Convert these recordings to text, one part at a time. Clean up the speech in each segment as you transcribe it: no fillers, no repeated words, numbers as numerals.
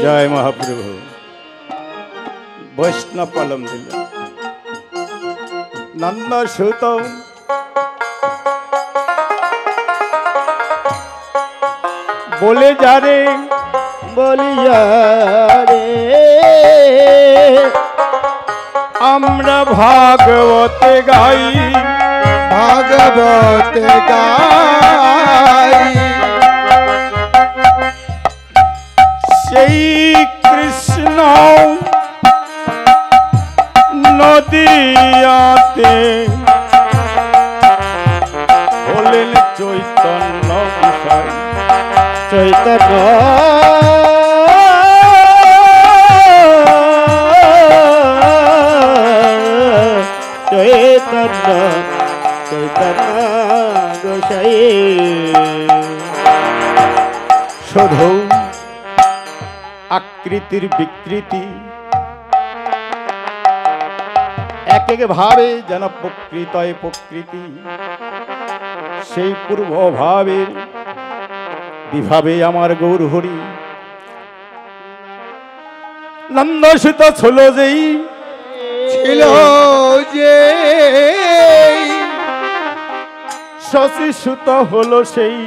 जय महाप्रभु वैष्णव पलम दिल नंद सुत बोले जा रे আমরা ভাগবতে গাই সেই কৃষ্ণ নদিয়াতে হলেন চৈতন্য গোসাই চৈতন্য গোসাই শুধু আকৃতির বিকৃতি এক এক ভাবে যেন প্রকৃতয় প্রকৃতি সেই পূর্ব ভাবের বিভাবে আমার গৌর হরি নন্দসুত ছিল যেই শশীসুত হলো সেই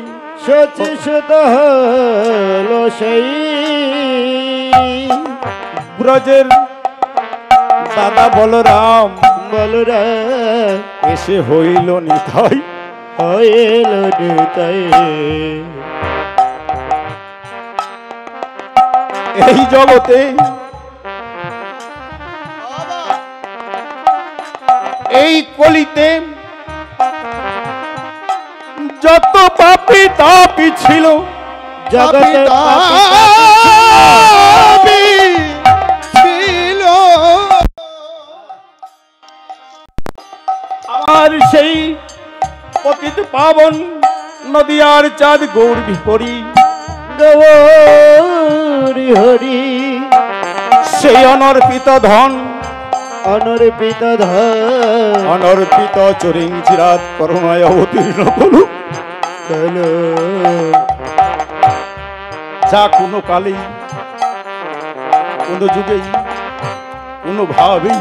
ব্রজের দাদা বলরাম এসে হইল নিতাই এই জগতে এই কলিতে যত পাপী তাপী ছিল জগতে ছিল আমার সেই পতিত পাবন নদিয়ার চাঁদ গৌর বিহরি গৌরী হরি সেই অনর্পিত ধন অনর্পিত চরিং চিরাত করুণায় অবতীর্ণ করুক যা কোনো কালেই কোনো যুগেই কোনো ভাবেই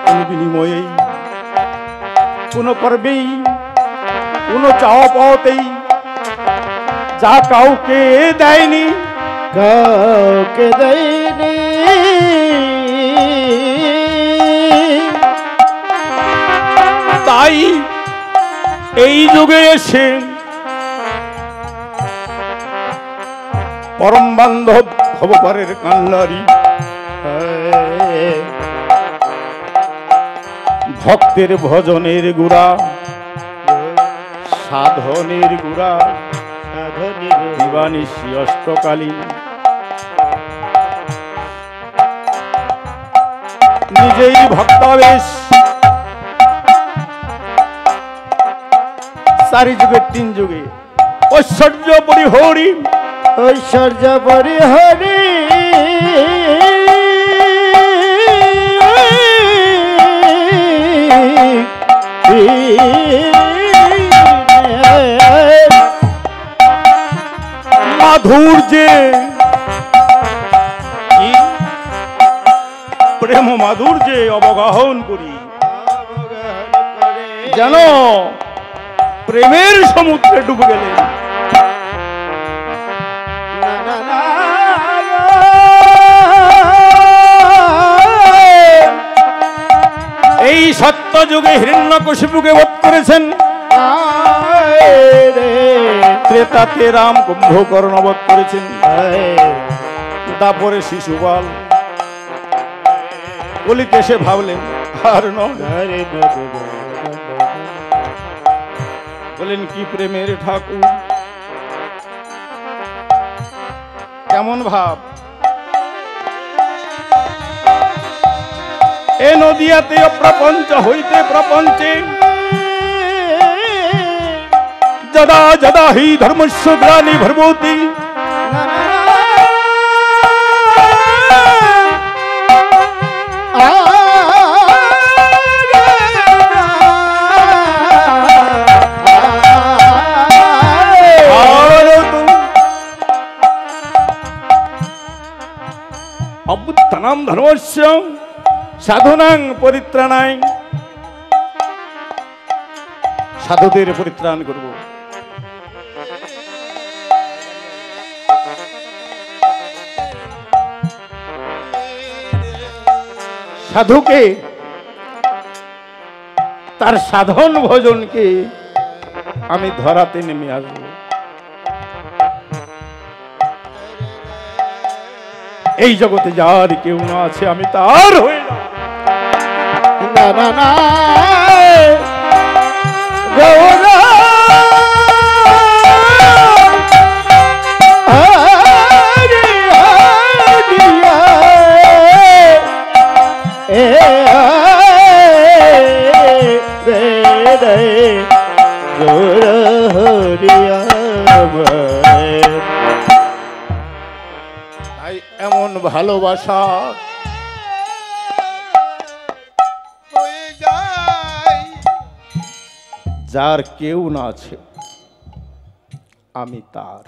কোনো বিনিময়েই কোনো পর্বেই কোনো চাওয়া পাওয়াতেই যা কাউকে দেয়নি তাই এই যুগে এসে পরম বান্ধব ভবপারের কান্নারি ভক্তের ভজনের গুড়া সাধনের গুড়া দিবানিশি অষ্টকালীন নিজেই ভক্তাবেশ চারি যুগে তিন যুগে ঐশ্বর্য পরিহরি মাধুর্যে প্রেম মাধুর্যে অবগাহন করি যেন প্রেমের সমুদ্রে ডুবে গেলেন এই সত্য যুগে হিরণ্যকশিপুকে বধ করেছেন ত্রেতাতে রাম কুম্ভকর্ণ বধ করেছেন তারপরে শিশুপাল কলিতে এসে ভাবলেন আর বলেন কি প্রেমের ঠাকুর কেমন ভাব এ নদিয়াতে প্রপঞ্চ হইতে প্রপঞ্চে যদা যদা হি ধর্মস্য গ্লানি ভর্বতি ধর্মস্য সাধুনাং পরিত্রাণায়, সাধুদের পরিত্রাণ করব। সাধুকে তার সাধন ভজনকে আমি ধরাতে নেমে আসব। এই জগতে যার কেউ না আছে আমি তার হয়ে যাব। না না না গৌরা এমন ভালোবাসা যার কেউ না আছে আমি তার।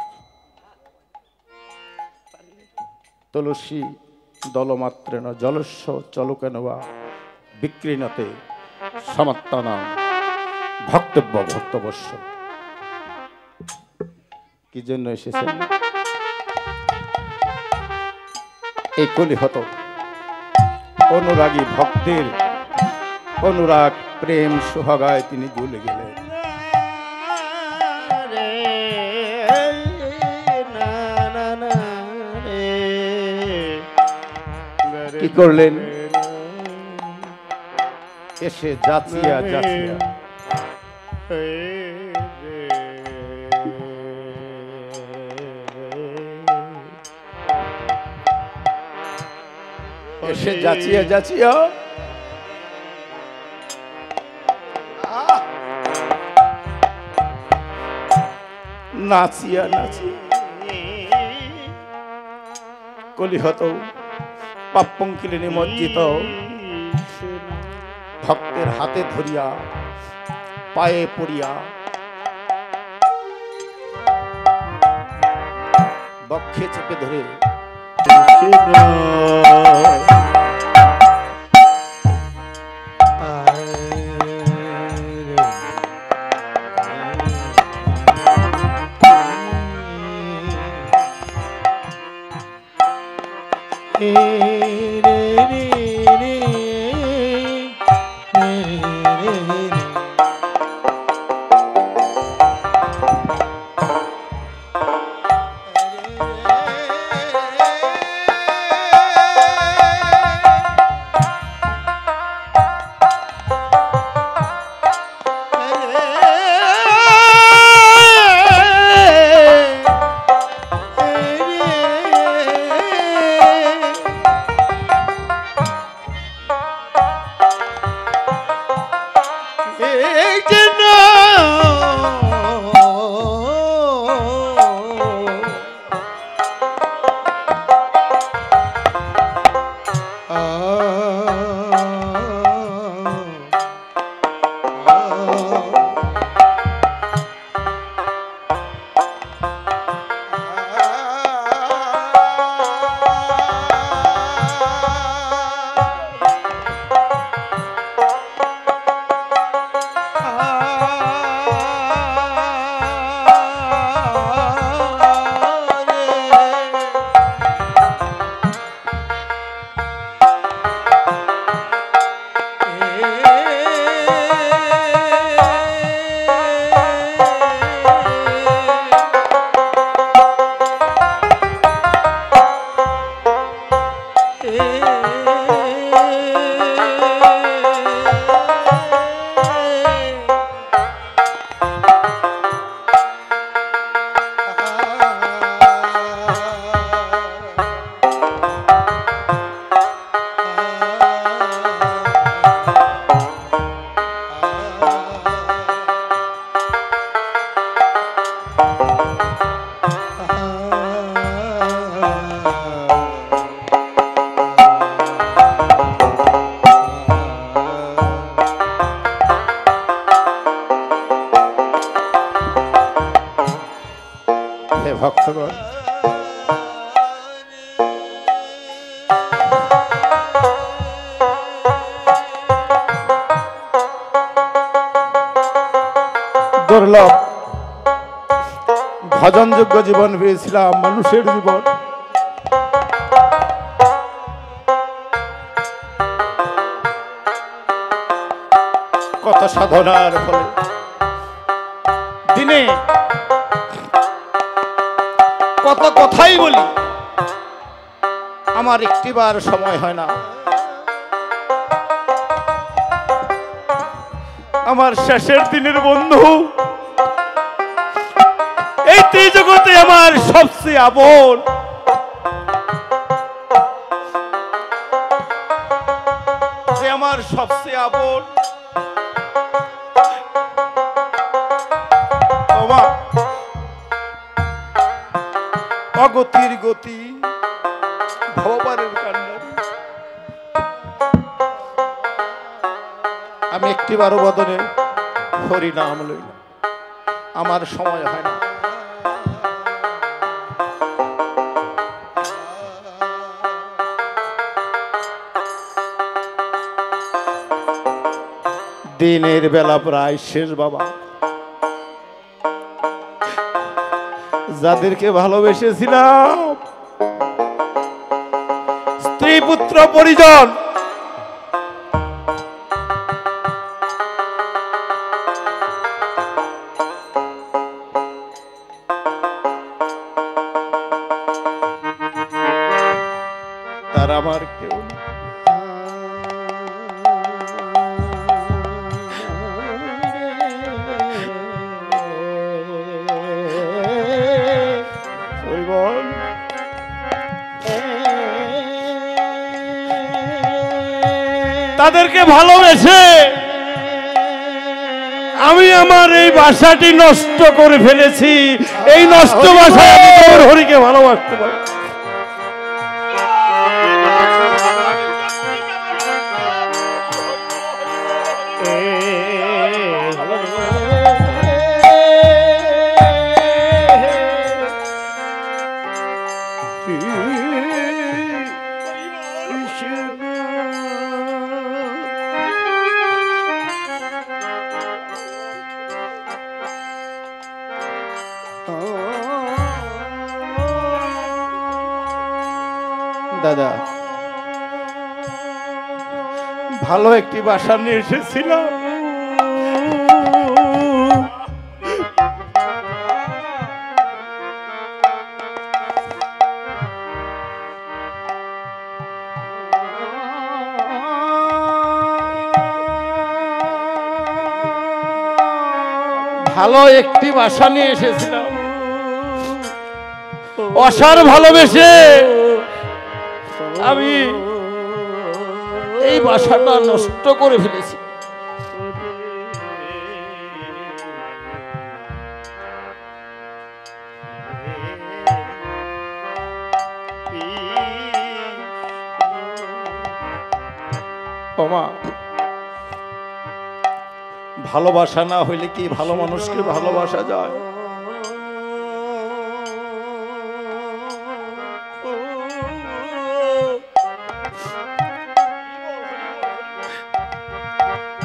তুলসী দলমাত্রেণ জলস্য চলকেন বা বিক্রিণতে সমত্তানাং ভক্তব্য ভক্তবশ্য। কি জন্য এসেছেন? এই কলিহত অনুরাগী ভক্তের অনুরাগ প্রেম সোহাগায় তিনি জ্বলে গেলেন। কি করলেন? এসে যাচিয়া যাচিয়া এসে যাচিয়া যাচিয়া নাচিয়া নাচিয়া কলিহত পাপঙ্কিলে নিমজ্জিত ভক্তের হাতে ধরিয়া পায়ে পড়িয়া বক্ষে চেপে ধরে ভক্তগণ দুর্লভ ভজনযোগ্য জীবন পেয়েছিলাম, মানুষের জীবন। কত সাধনার ফলে দিনে কত কথাই বলি, আমার একটিবার সময় হয় না। আমার শেষের দিনের বন্ধু এই ত্রিজগতে আমার সবচেয়ে আপন, সে আমার সবচেয়ে আপন। অগতির গতি ভবপারের কান্ডারি, আমি একটিবারও বদনে হরি নাম লইল, আমার সময় হয় না। দিনের বেলা প্রায় শেষ বাবা, যাদেরকে ভালোবেসেছিলাম, স্ত্রী পুত্র পরিজন, তারা আমার কেউ না। তাদেরকে ভালোবেসে আমি আমার এই বাসাটি নষ্ট করে ফেলেছি। এই নষ্ট বাসায় আমি তোর হরিকে ভালোবাসতে পারি। দাদা, ভালো একটি বাসা নিয়ে এসেছিলাম, ভালো একটি বাসা নিয়ে এসেছিলাম, অসার ভালোবেসে আমি এই বাসাটা নষ্ট করে ফেলেছি। ওমা, ভালোবাসা না হইলে কি ভালো মানুষকে ভালোবাসা যায়?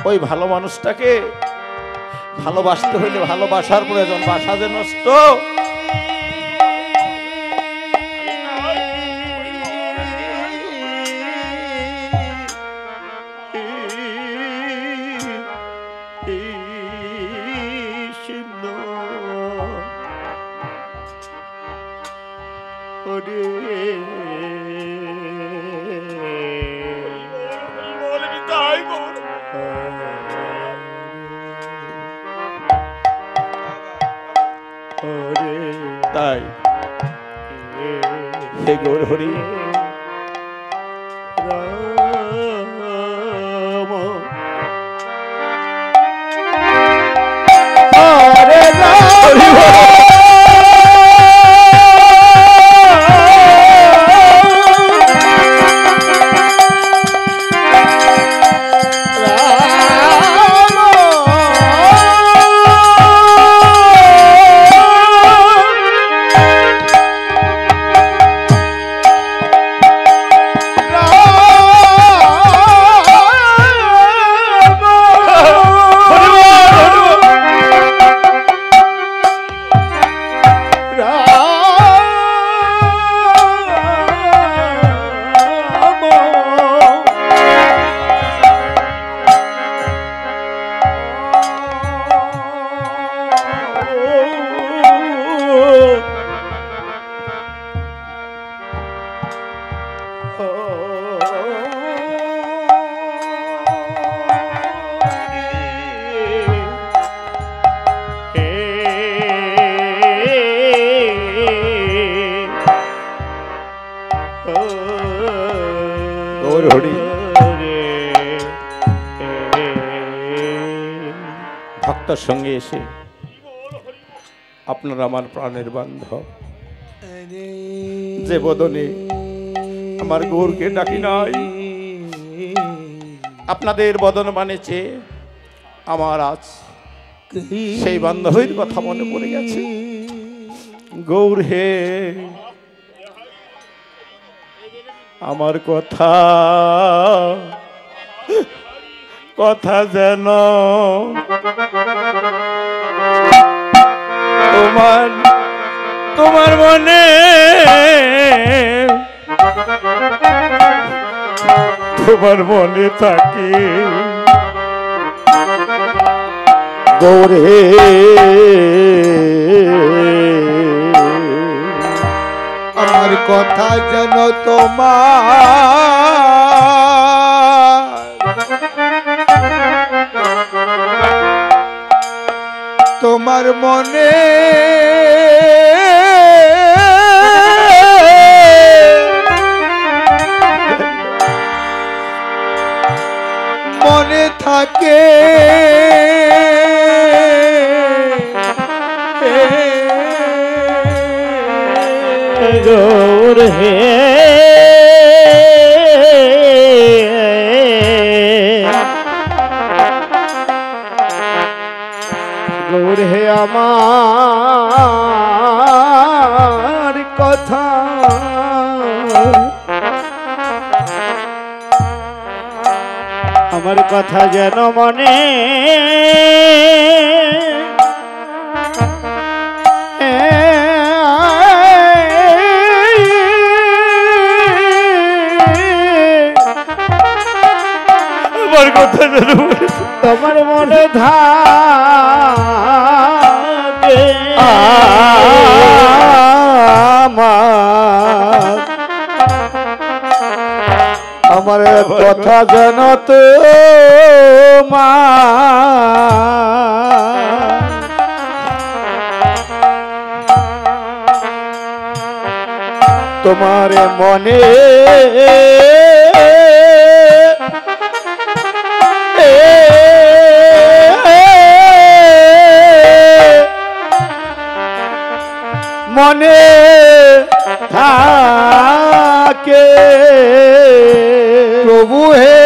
ওই ভালো মানুষটাকে ভালোবাসতে হইলে ভালোবাসার প্রয়োজন, বাসা যে নষ্ট। তাই হে গৌর হরি রাম, হরে রাম, হরি। ভক্তর সঙ্গে এসে আপনার আমার প্রাণের বান্ধব, যে বদনে আমার গৌরকে ডাকি নাই, আপনাদের বদন মানেছে আমার আজ সেই বান্ধবীর কথা মনে পড়ে গেছে। গৌর হে, আমার কথা কথা যেন তোমার মনে তোমার মনে থাকে। গৌর হে, আমার কথা যেন তোমার মনে মনে থাকে। গৌর হে, গৌর হে, আমার কথা আমার কথা যেন মনে আমার কথা যেন তোমার মনে থাকে। আমার কথা যেন তোমার মনে মনে থাকে। প্রভু হে,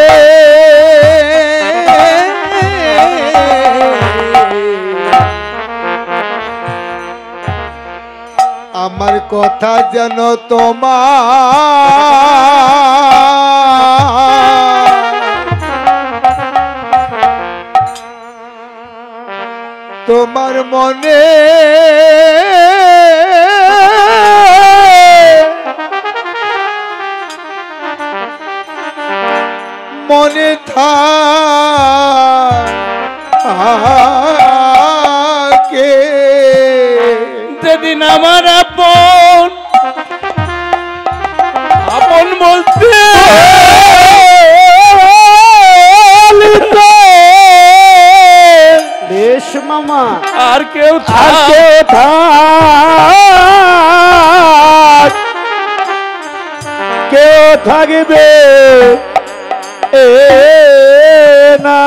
আমার কথা যেন তোমার মনে মনে থাকে। যেদিন আমার আপন আপন বলতে বেশ মামা আর কেউ কেউ থাকবে না,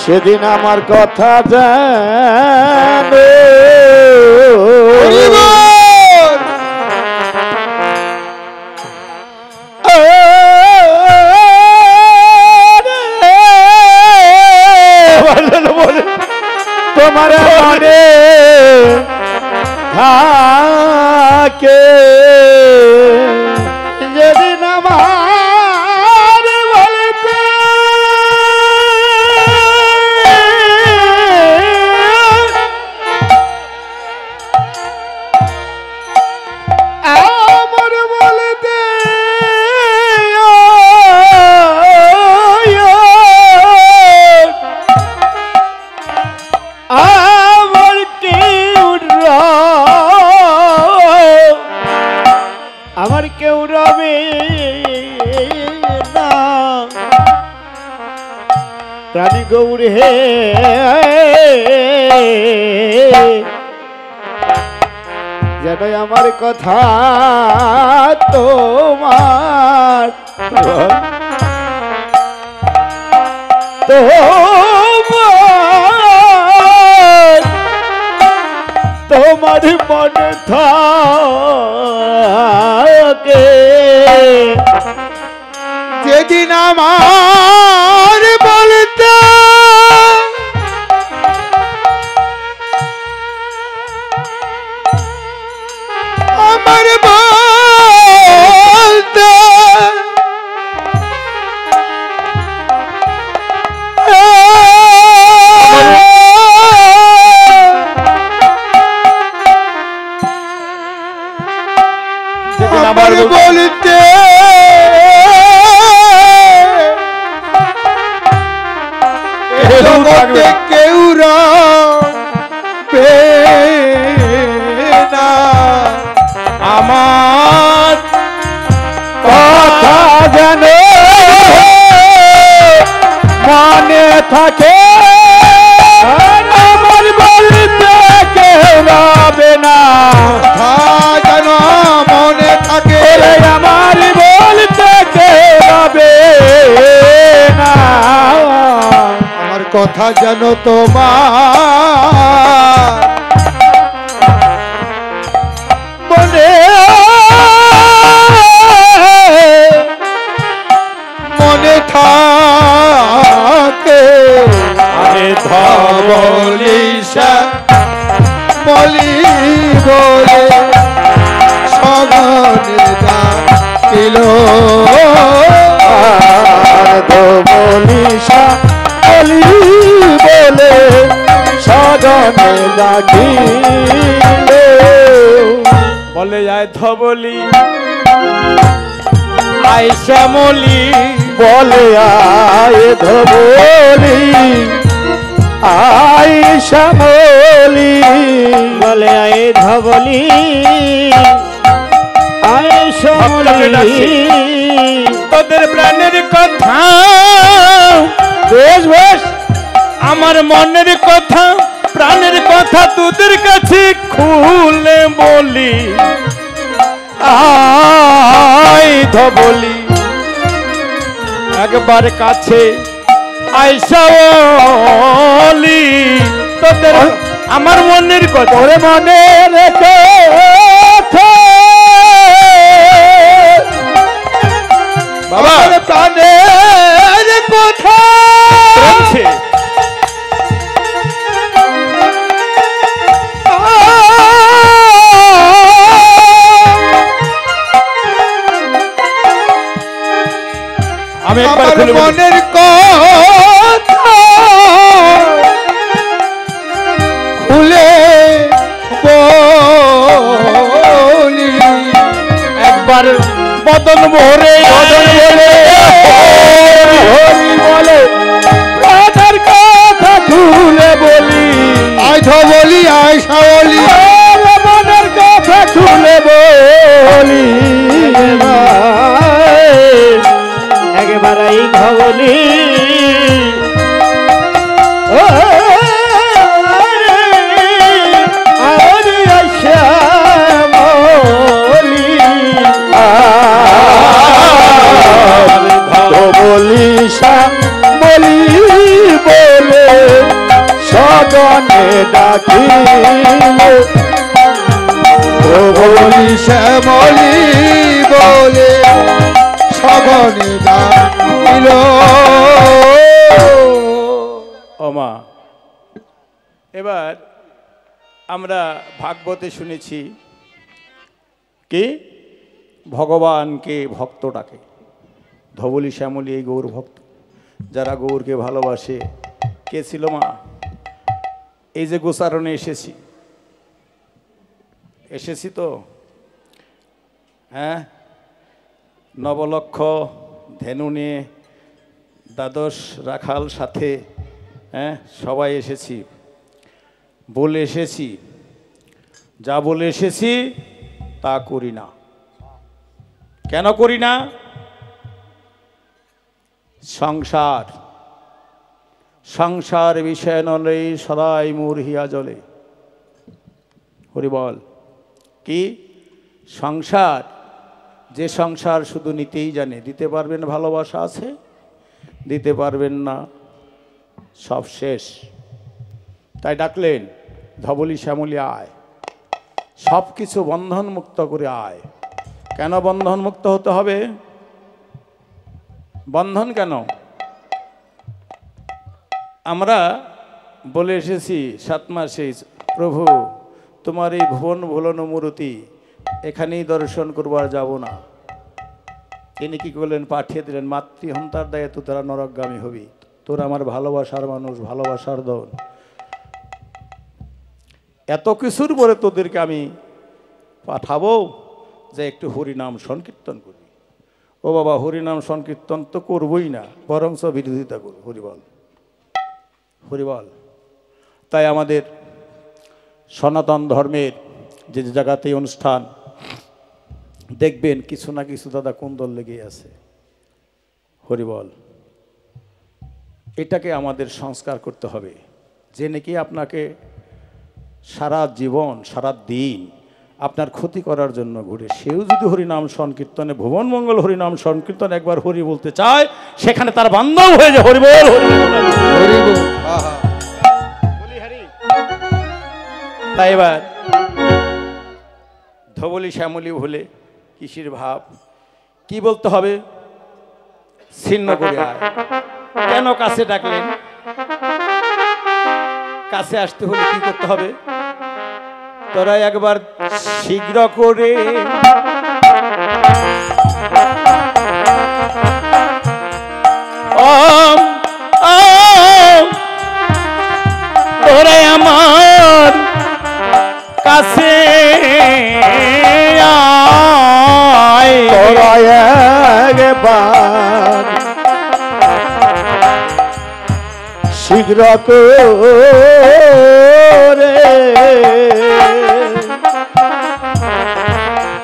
সেদিন আমার কথা জানে। তোমার মনে থাকে যেদিন আমার বলতে আমার বলতে আমার কেউ রবে না। প্রাণী গৌর হে, যেন আমার কথা তোমার তোমার মনে থাকে যেদিন আমার বলতে আমার বলতে আমার বলতে কেউ রাখবে না আমার কথা যেন মনে থাকে আমার বলতে কেউ রাখবে না যেন মনে থাকে আমার বলতে কেউ রাখবে না আমার কথা যেন তোমার মনে মনে থাকে আরে ধবলিশা বলি বলে সগনে ডাকিল ধবলিশা বলি বলে সগনে ডাকিল বলে যায় ধবলি আয় শ্যামলি বলে আয় ধবলি আয় শ্যামলি বলে আয় ধবলি আয় শ্যামলি তোদের প্রাণের কথা বেশ বেশ আমার মনের কথা প্রাণের কথা তোদের কাছে খুলে বলি আয় ধবলি একবার কাছে আইসা বলি তোদের আমার মনের কথা ওরে মনে রেখে বাবা প্রাণের কথা আমি একবার মনের কথা খুলে বলি একবার বদন ভরে বলে প্রাণের কথা খুলে বলি আয় ধবলি আয় শাওলি মনের কথা খুলে বলি একবার এই ধবলি বলি বলে সগনে ডাকিল বলি শ্যামলি বলে সগনে ডাকিল ওমা এবার আমরা ভাগবতে শুনেছি কি ভগবানকে ভক্ত ডাকে ধবলি শ্যামলি এই গৌর ভক্ত যারা গৌরকে ভালোবাসে কে ছিল মা এই যে গোচারণে এসেছি তো হ্যাঁ নবলক্ষ ধেনু নিয়ে দ্বাদশ রাখাল সাথে হ্যাঁ সবাই এসেছি বলে এসেছি যা বলে এসেছি তা করি না কেন করি না সংসার সংসার বিষয় নলে সদাই মোর হিয়া জলে হরি বল কি সংসার, যে সংসার শুধু নিতেই জানে, দিতে পারবেন ভালোবাসা আছে, দিতে পারবেন না, সব শেষ। তাই ডাকলেন, ধবলি শ্যামলি আয়, সব কিছু বন্ধন মুক্ত করে আয়। কেন বন্ধন মুক্ত হতে হবে? বন্ধন কেন? আমরা বলে এসেছি 7 মাসে, প্রভু তোমার এই ভুবন ভুলন মূর্তি এখানেই দর্শন করবার যাব না। তিনি কি করলেন? পাঠিয়ে দিলেন, মাতৃহন্তার দায়ে তো তোরা নরকগামী হবি, তোর আমার ভালোবাসার মানুষ, ভালোবাসার দল, এত কিছুর পরে তোদেরকে আমি পাঠাবো যে একটু হরিনাম সংকীর্তন করবি। ও বাবা, হরিনাম সংকীর্তন তো করবই না, বরঞ্চ বিরোধিতা করব। হরিবল হরিবল। তাই আমাদের সনাতন ধর্মের যে জায়গাতেই অনুষ্ঠান দেখবেন কিছু না কিছু দাদা কুন্দল লেগে আছে। হরিবল। এটাকে আমাদের সংস্কার করতে হবে, যে নাকি আপনাকে সারা জীবন সারা দিন আপনার ক্ষতি করার জন্য ঘুরে, সেও যদি হরিনাম সংকীর্তনে, ভুবন মঙ্গল হরিনাম সংকীর্তন একবার হরি বলতে চায়, সেখানে তার বান্ধব হয়ে যায় হরিবল হরিবল। তাই এবার ধবলি শ্যামলি হলে কিসির ভাব, কি বলতে হবে? ছিন্ন করে আয়। কেন কাছে ডাকলেন? কাছে আসতে হলে কি করতে হবে? তোরা একবার শীঘ্র করে তোরা আমার কাছে আয়, তোরা একবার শীঘ্র করে,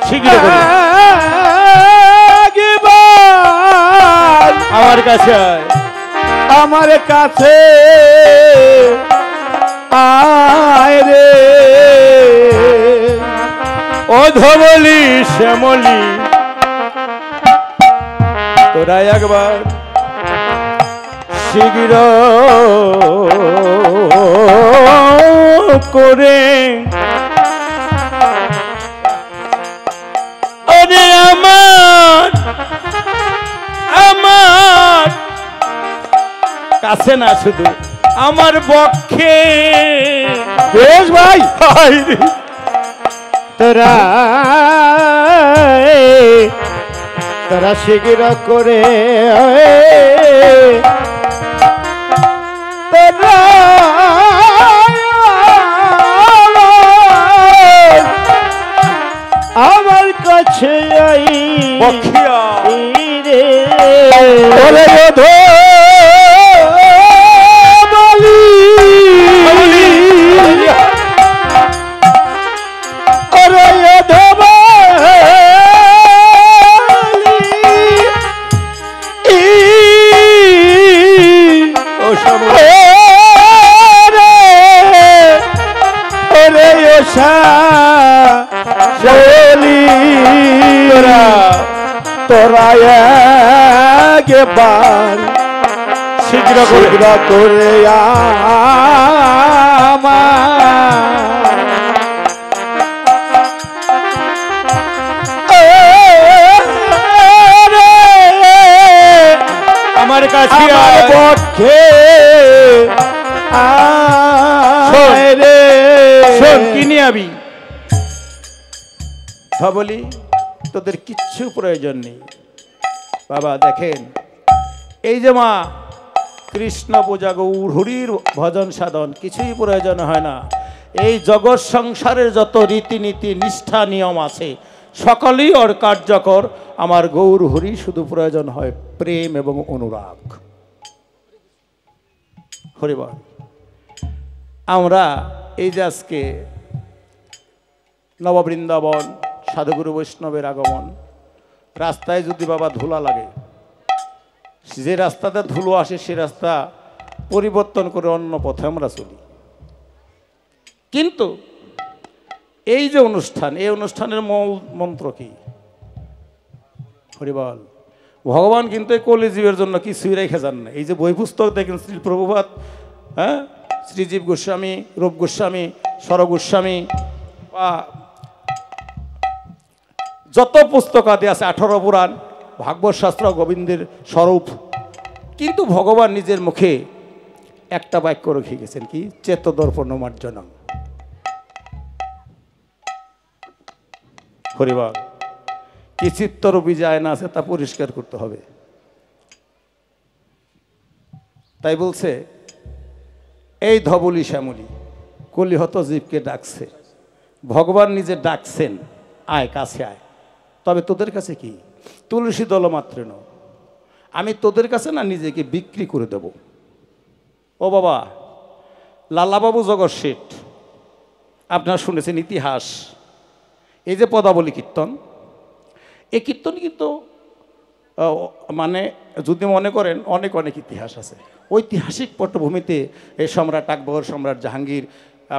শীঘ্র করে আমার কাছে আয়, আমার কাছে আয় রে। ও ধবলি শ্যামলি, তোরা একবার শীঘ্র করে ওরে আমার আমার কাছে না, শুধু আমার পক্ষে। বেশ ভাই, তোরা তোরা শীঘ্র করে তোরা আমার কাছে আই বখিয়া রে। ওরে ধবলি ওরে ধবলি ও শ্যামলি ওরে ও শ্যামলি, তোরা একবার শীঘ্র করে আমার কাছে পক্ষে রে। শোন, কি নিয়ে আবি? বলি তোদের কিচ্ছু প্রয়োজন নেই বাবা। দেখেন, এই যে মা কৃষ্ণ পূজা, গৌর হরির ভজন সাধন, কিছুই প্রয়োজন হয় না। এই জগৎ সংসারের যত রীতিনীতি নিষ্ঠা নিয়ম আছে সকলেই ওর কার্যকর। আমার গৌর হরি শুধু প্রয়োজন হয় প্রেম এবং অনুরাগ। হরিবল। আমরা এই যে আজকে নববৃন্দাবন, সাধুগুরু বৈষ্ণবের আগমন, রাস্তায় যদি বাবা ধুলা লাগে, যে রাস্তাতে ধুলো আসে সে রাস্তা পরিবর্তন করে অন্য পথে আমরা চলি। কিন্তু এই যে অনুষ্ঠান, এই অনুষ্ঠানের মূল মন্ত্র কি? হরিবল। ভগবান কিন্তু এই কলিজীবের জন্য কিছুই রেখে যান না। এই যে বই পুস্তক দেখেন, শ্রী প্রভুপাদ, হ্যাঁ, শ্রীজীব গোস্বামী, রূপ গোস্বামী, স্বর গোস্বামী বা যত পুস্তক আদি আছে, 18 পুরাণ, ভাগবত শাস্ত্র, গোবিন্দের স্বরূপ, কিন্তু ভগবান নিজের মুখে একটা বাক্য রেখে গেছেন, কি? চেতদর্পণ মার্জনম। হরিবল। কি চিত্তরূপী যায় না আছে তা পরিষ্কার করতে হবে। তাই বলছে, এই ধবলি শ্যামলি কলিহত জীবকে ডাকছে, ভগবান নিজে ডাকছেন, আয় কাছে আয়। তবে তোদের কাছে কি? তুলসী দল মাত্র ন, আমি তোদের কাছে না নিজেকে বিক্রি করে দেব। ও বাবা, লালাবাবু জগৎ শেঠ, আপনারা শুনেছেন ইতিহাস, এই যে পদাবলী কীর্তন, এই কীর্তন কিন্তু মানে যদি মনে করেন অনেক অনেক ইতিহাস আছে। ঐতিহাসিক পটভূমিতে এই সম্রাট আকবর, সম্রাট জাহাঙ্গীর,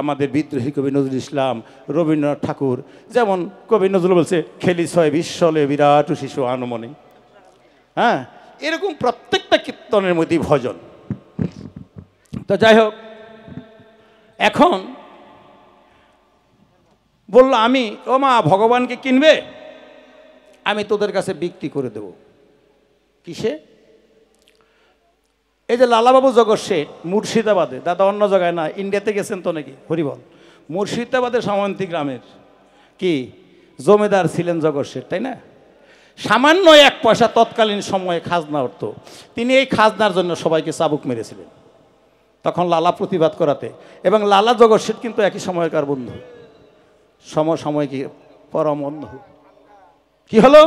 আমাদের বিদ্রোহী কবি নজরুল ইসলাম, রবীন্দ্রনাথ ঠাকুর, যেমন কবি নজরুল বলছে, খেলি ছয় বিশ্বলে বিরাট শিশু আনমনে, হ্যাঁ, এরকম প্রত্যেকটা কীর্তনের মধ্যেই ভজন। তো যাই হোক, এখন বলল, আমি, ও মা, ভগবানকে কিনবে, আমি তোদের কাছে বিক্রি করে দেব। কিসে? এই যে লালাবাবু জগৎ শেঠ মুর্শিদাবাদে, দাদা অন্য জায়গায় না, ইন্ডিয়াতে গেছেন তো নাকি? হরিবল। মুর্শিদাবাদের সামন্তী গ্রামের কি জমিদার ছিলেন জগৎ শেঠ, তাই না? সামান্য 1 পয়সা তৎকালীন সময়ে খাজনা উঠত, তিনি এই খাজনার জন্য সবাইকে চাবুক মেরেছিলেন। তখন লালা প্রতিবাদ করাতে, এবং লালা জগৎ শেঠ কিন্তু একই সময়কার বন্ধু, সমসাময়িকী পরম বন্ধু। কি হলো?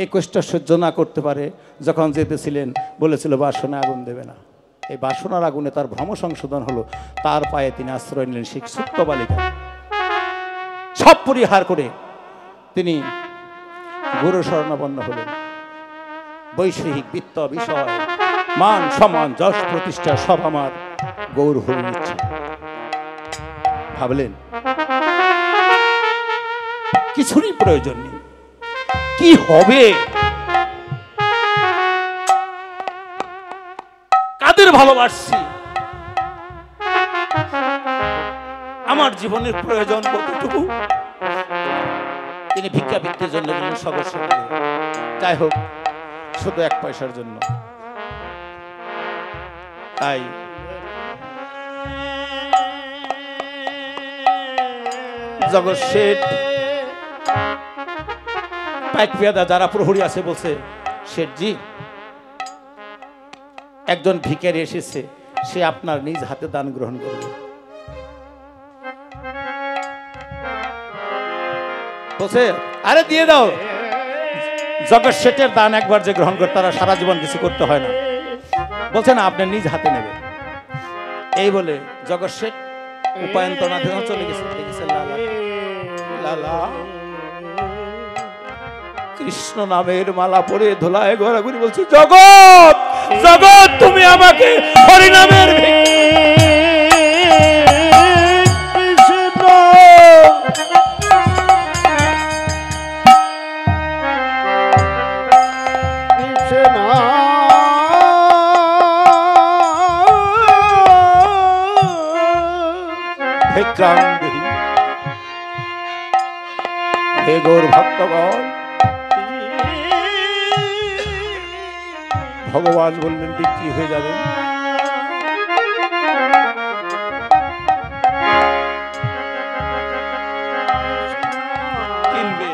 এই কষ্ট সহ্য না করতে পারে যখন যেতেছিলেন, বলেছিল বাসনা আগুন দেবে না। এই বাসনার আগুনে তার ভ্রম সংশোধন হলো, তার পায়ে তিনি আশ্রয় নিলেন সেই সুপ্ত বালিকা। সব পরিহার করে তিনি গুরু শরণাপন্ন হলেন। বৈষয়িক বিত্ত বিষয়, মান সম্মান, যশ প্রতিষ্ঠা সব আমার গৌর হয়ে নিচ্ছে। ভাবলেন কিছুরই প্রয়োজন নেই, কি হবে, কাদের ভালোবাসছি, আমার জীবনের প্রয়োজন কতটুকু। তিনি ভিক্ষাবৃত্তির জন্য গেলেন সগৎ শেঠে। যাই হোক, শুধু 1 পয়সার জন্য। তাই জগৎ শেঠ পাইক পেয়াদা যারা প্রহরী আছে বলছে, শেঠজি, একজন ভিখারি এসেছে, সে আপনার নিজ হাতে দান গ্রহণ করবে। বলছে, আরে দিয়ে দাও। জগৎ শেঠের দান একবার যে গ্রহণ করে তারা সারা জীবন কিছু করতে হয় না। বলছে না, আপনি নিজ হাতে নেবেন। এই বলে জগৎ শেঠ উপায়ন্তনাথে চলে গেছে। দেখেছেন লালা, লালা কৃষ্ণ নামের মালা পরে ধোলায় ঘোরাঘুরি বলছে, জগৎ জগৎ তুমি আমাকে হরিনামের হে গৌর ভক্তগণ। ভগবান বললেন বিক্রি হয়ে যাবে। কিনবে।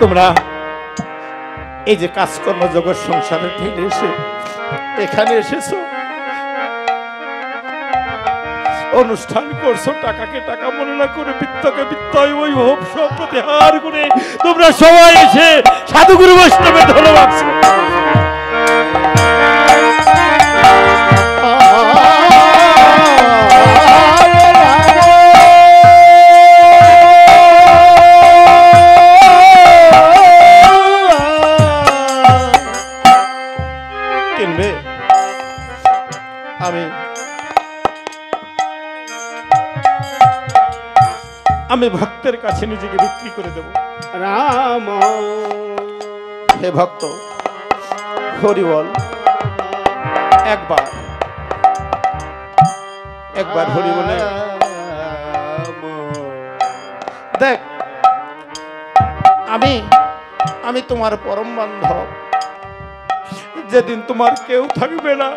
তোমরা এই যে কাজকর্ম জগৎ সংসারে ঠেলে এসে এখানে এসেছো, অনুষ্ঠান করছো, টাকাকে টাকা মনে না করে, বিত্তকে বিত্ত, বৈভব সব প্রতিহার করে তোমরা সবাই এসে সাধুগুরু বৈষ্ণবের ধন্যবাদ। ভক্তের কাছে নিজেকে বিক্রি করে দেব। রাম হে ভক্ত, হরি বল একবার, একবার হরি বলে দেখ, আমি তোমার পরম বান্ধব। যেদিন তোমার কেউ থাকবে না,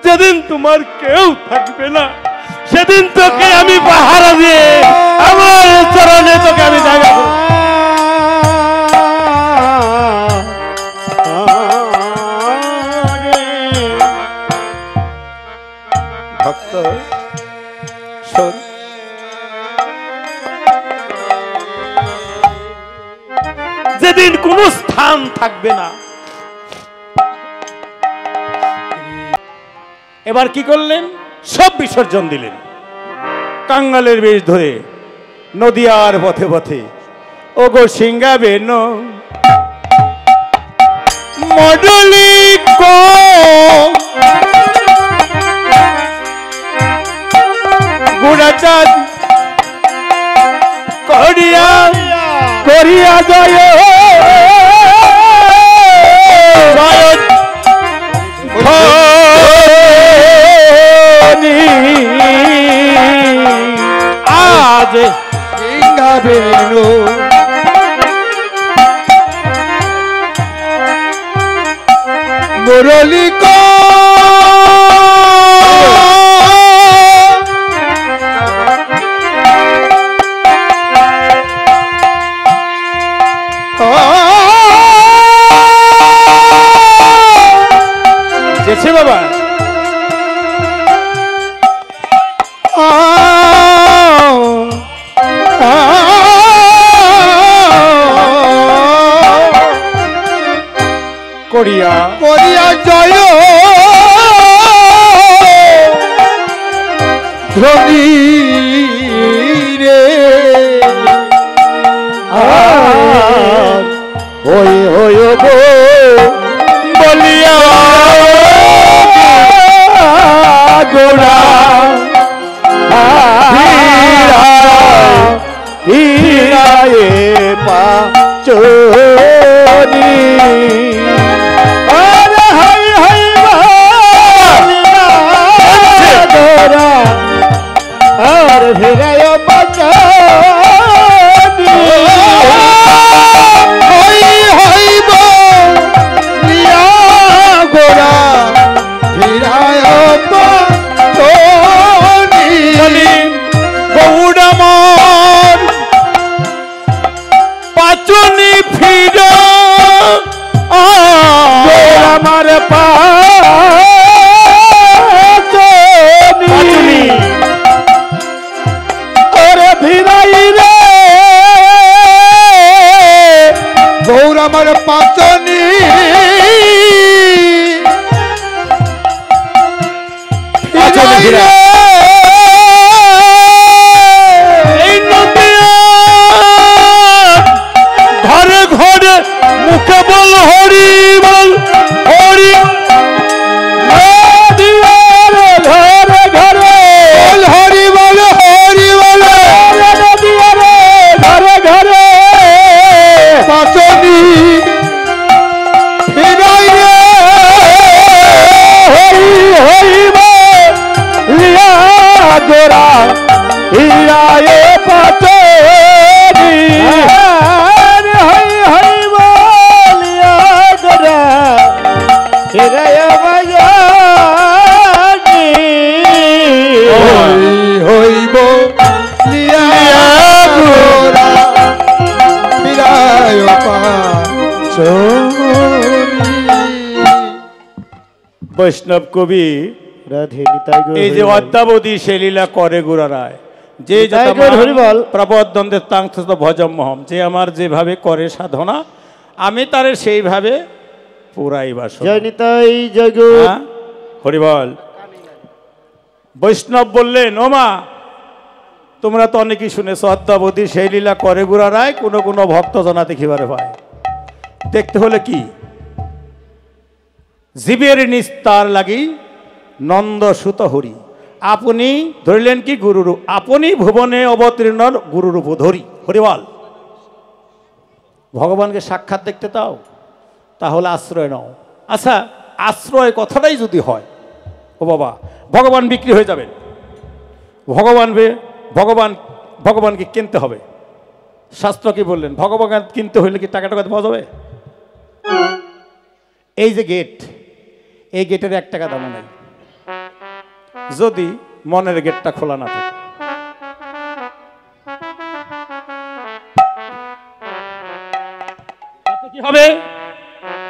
যেদিন তোমার কেউ থাকবে না, সেদিন তোকে আমি পাহারা দিয়ে আমার চরণে তোকে আমি জায়গা দেব। ভক্ত শোন, যেদিন কোন স্থান থাকবে না, এবার কি করলেন? সব বিসর্জন দিলেন। কাঙ্গালের বেশ ধরে নদিয়ার পথে পথে ও গো সিংগাবে মডলি গুড়াচাঁদ করিয়া করিয়া জয় আজ সিংহাবে মুরলি যেছে বাবা করিয়া করিয়া জয় ধ্বনি রে ওই ওই বলিয়া গোড়া হীরায়ে পা চোনি আরে হাই হাই গোড়া আর হীরায়ে পা চোনি হাই হাই বলিয়া গোড়া হীরায়ে পা চোনি গৌড়ামর পাচনি ফিরা আমার পাচনি ওরে ভিড়াই রে গৌর আমার পাচনি ভিড়াই মুখে বল হরি বল হরি ঘরে ঘরে হরি বল হরি বল ঘরে ঘরে পাচনি ফিরাই রে হরি হরি বলিয়া গোরা হীরায়ে পাচনি হইব বৈষ্ণব কবি এই যে অদ্যাবধি সে লীলা করে গুড়ারায় যে প্রবদ্ধন্দের তাংস্থ ভজমহম, যে আমার যেভাবে করে সাধনা আমি তারে সেইভাবে পুরাইবার। হরিবল। বৈষ্ণব বললেন, ওমা তোমরা তো অনেকেই শুনেছ অদ্যাবধি সেই লীলা করে গুড়ারায় কোনো কোনো ভক্ত জনা দেখিবারে পায়। দেখতে হলে কি জীবের নিস্তার লাগি নন্দ সুত হরি আপনি ধরিলেন কি গুরুরূপ, আপনি ভুবনে অবতীর্ণ গুরুরূপ ধরি। হরিবল। ভগবানকে সাক্ষাৎ দেখতে চাও, তাহলে আশ্রয় নাও। আচ্ছা, আশ্রয় কথাটাই যদি হয়, ও বাবা ভগবান বিক্রি হয়ে যাবেন, ভগবানকে কিনতে হবে। শাস্ত্র কি বললেন? ভগবান কিনতে হইলে কি টাকা পাওয়া যাবে? এই যে গেট, এই গেটের 1 টাকা দাম নেই যদি মনের গেটটা খোলা না থাকে। কি হবে?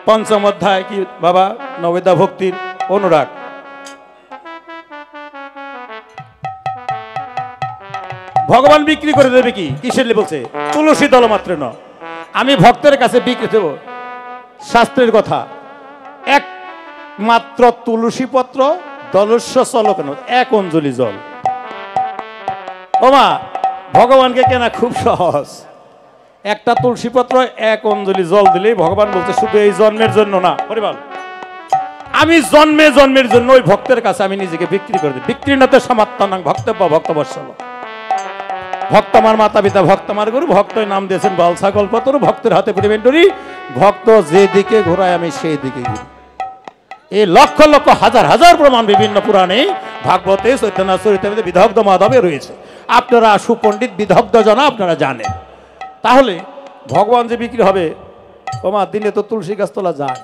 5ম অধ্যায় কি বাবা? নবেদা ভক্তির অনুরাগ। ভগবান বিক্রি করে দেবে কি? কিসের বলছে? তুলসী দল মাত্র ন। আমি ভক্তের কাছে বিক্রি দেব শাস্ত্রের কথা, একমাত্র তুলসী পত্র, দলস্য চল কেন 1 অঞ্জলি জল। ওমা, ভগবানকে কেনা খুব সহজ। একটা তুলসী পত্র 1 অঞ্জলি জল দিলেই ভগবান বলতে শুধু এই জন্মের জন্য না, পরিবার আমি জন্মের জন্য ওই ভক্তের কাছে আমি নিজেকে বিক্রি করে দিই। বিক্রি নাতে সমাত্তানাং ভক্তব্য ভক্তবৎসল। ভক্ত আমার মাতা পিতা, ভক্ত আমার গুরু, ভক্তই নাম দিয়েছেন বাল ছাগল পতরু, ভক্তের হাতে প্রেমেন্ডরি, ভক্ত যেদিকে ঘোরায় আমি সেই দিকে ঘুরি। এই লক্ষ লক্ষ হাজার হাজার প্রমাণ বিভিন্ন পুরাণে, ভাগবতে, চৈতন্য চরিতামৃতে, বিদগ্ধ মাধবে রয়েছে। আপনারা সুপণ্ডিত বিদগ্ধ জনা, আপনারা জানেন। তাহলে ভগবান যে বিক্রি হবে, ওমা দিনে তো তুলসী গাছ তোলা যায়,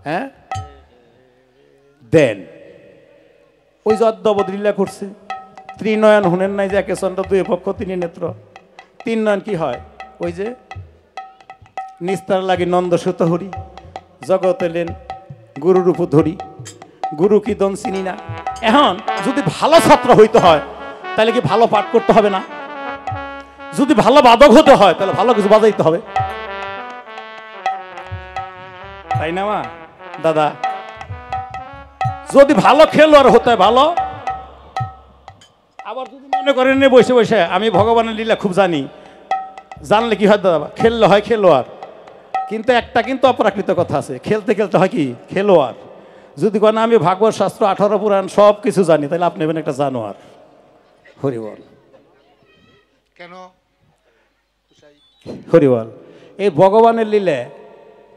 হ্যাঁ দেন। ওই যে অদ্যাবধ লীলা করছে, ত্রিনয়ন হুনেন নাই যে 1 চন্দ্র 2 পক্ষ 3 নেত্র। 3 নয়ন কি হয়? ওই যে নিস্তার লাগি নন্দসুত হরি, জগৎ এলেন গুরুরূপ ধরি, গুরু কি দন চিনি না। এখন যদি ভালো ছাত্র হইতে হয় তাহলে কি ভালো পাঠ করতে হবে না? যদি ভালো বাদক হতে হয় তাহলে ভালো কিছু বাজাইতে হবে, তাই না মা দাদা? যদি ভালো খেলোয়াড় হতে হয় ভালো। আবার যদি মনে করেন বসে বসে আমি ভগবানের লীলা খুব জানি, জানলে কি হয় দাদা? খেললে হয় খেলোয়াড়, কিন্তু একটা কিন্তু অপ্রাকৃত কথা আছে, খেলতে খেলতে হয় কি খেলোয়াড়। যদি কেন আমি ভাগবত শাস্ত্র 18 পুরাণ সব কিছু জানি, তাহলে আপনি হবেন একটা জানোয়ার। হরিবল। কেন? হরিবল। এই ভগবানের লীলা,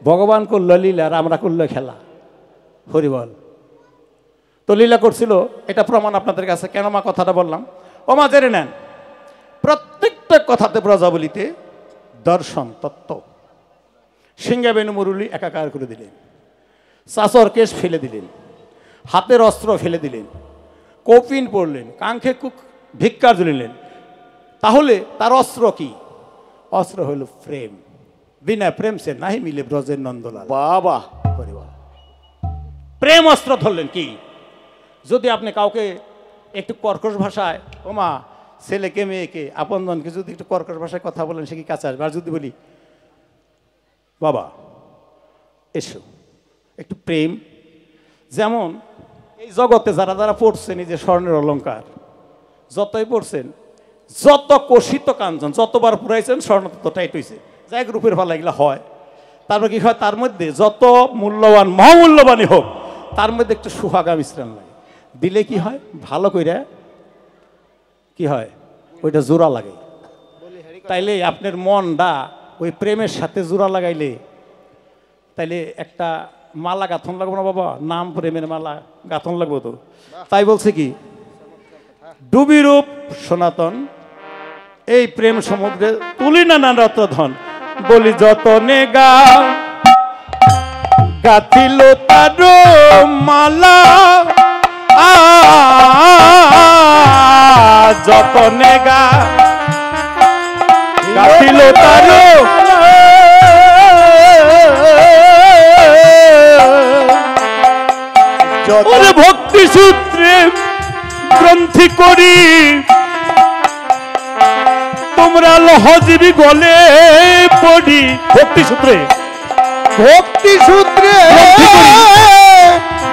ভগবান করল লীলা আর আমরা করল খেলা। হরিবল। তো লীলা করছিল, এটা প্রমাণ আপনাদের কাছে। কেন মা কথাটা বললাম? ও মা জেনে নেন, প্রত্যেকটা কথাতে ব্রজাবলিতে দর্শন তত্ত্ব। সিংহাবেনু মুরলী একাকার করে দিলেন, চাচর কেশ ফেলে দিলেন, হাতের অস্ত্র ফেলে দিলেন, কপিন পড়লেন, কাঙ্ক্ষে ভিক্ষার জ্বলিলেন। তাহলে তার অস্ত্র কি? অস্ত্র হইল প্রেম। বিনা প্রেম সে নাহি মিলে ব্রজের নন্দলাল। বাবা, প্রেম অস্ত্র ধরলেন কি? যদি আপনি কাউকে একটু কর্কশ ভাষায়, ওমা ছেলেকে মেয়েকে আপনজনকে যদি একটু কর্কশ ভাষায় কথা বলেন, সে কি কাছে আসবে? আর যদি বলি বাবা এসো, একটু প্রেম। যেমন এই জগতে যারা যারা পড়ছেন এই যে স্বর্ণের অলঙ্কার, যতই পড়ছেন, যত কষিত কাঞ্চন, যতবার পুরাইছেন স্বর্ণ তত টাইট হয়েছে, যাই রূপের ভালো এগুলো হয়। তারপর কি হয়? তার মধ্যে যত মূল্যবান মহামূল্যবানই হোক, তার মধ্যে একটু সুহাগা মিশ্রণ লাগে, দিলে কি হয়? ভালো কইরা কি হয়? ওইটা জোড়া লাগে। তাইলে আপনার মনটা ওই প্রেমের সাথে জোড়া লাগাইলে তাইলে একটা মালা গাঁথন লাগবো না বাবা? নাম প্রেমের মালা গাঁথন লাগবো তো। তাই বলছে কি, ডুবিরূপ সনাতন এই প্রেম সমুদ্রে তুলি না নান রত্ন ধন, বলি যতনে গা গাথিল তার মালা, যতনে গা গাথিল তার ভক্তি সূত্রে গ্রন্থি করি, তোমরা লহজীবী গলে পড়ি। ভক্তি সূত্রে, ভক্তি সূত্রে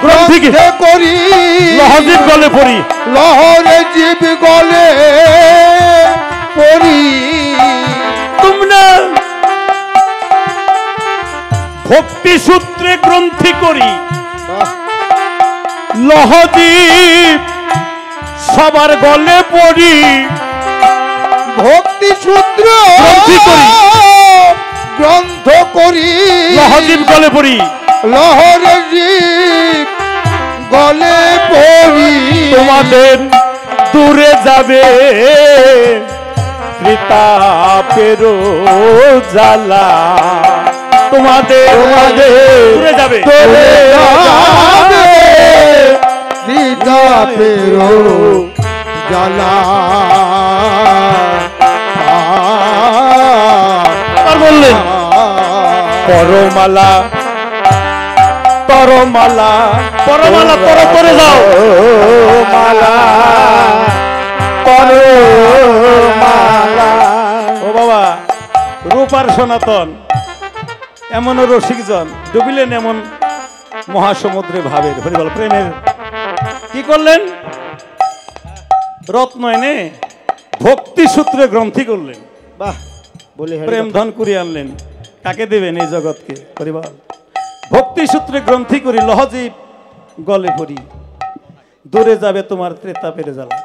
গ্রন্থি করি, লহজীব গলে পড়ি, লহরে জীব গলে পড়ি। তোমরা ভক্তি সূত্রে গ্রন্থি করি, লহদীপ সবার গলে পড়ি ভক্তি সূত্র গ্রন্থি করি। গ্রন্থ করি লহজীব গলে পড়ি লহরে জীব গলে পড়ি তোমাদের দূরে যাবে ত্রিতাপের জ্বালা তোমাদের দূরে যাবে দূরে যাবে ত্রিতাপেরো জ্বালা আর বললেন পরমালা পরমালা পরমালা পর করে যাও মালা মালা। ও বাবা, রূপার সনাতন এমন রসিকজন ডুবিলেন এমন মহাসমুদ্রে ভাবের হরিবল প্রেমের কি করলেন? রত্ন এনে ভক্তি সূত্রে গ্রন্থি করলেন। বাহ বলি প্রেম ধন করিয়ে আনলেন। কাকে দেবেন এই জগৎকে? হরিবল ভক্তি সূত্রে গ্রন্থি করি লহজীব গলে পড়ি দূরে যাবে তোমার ত্রেতাপের জ্বালা।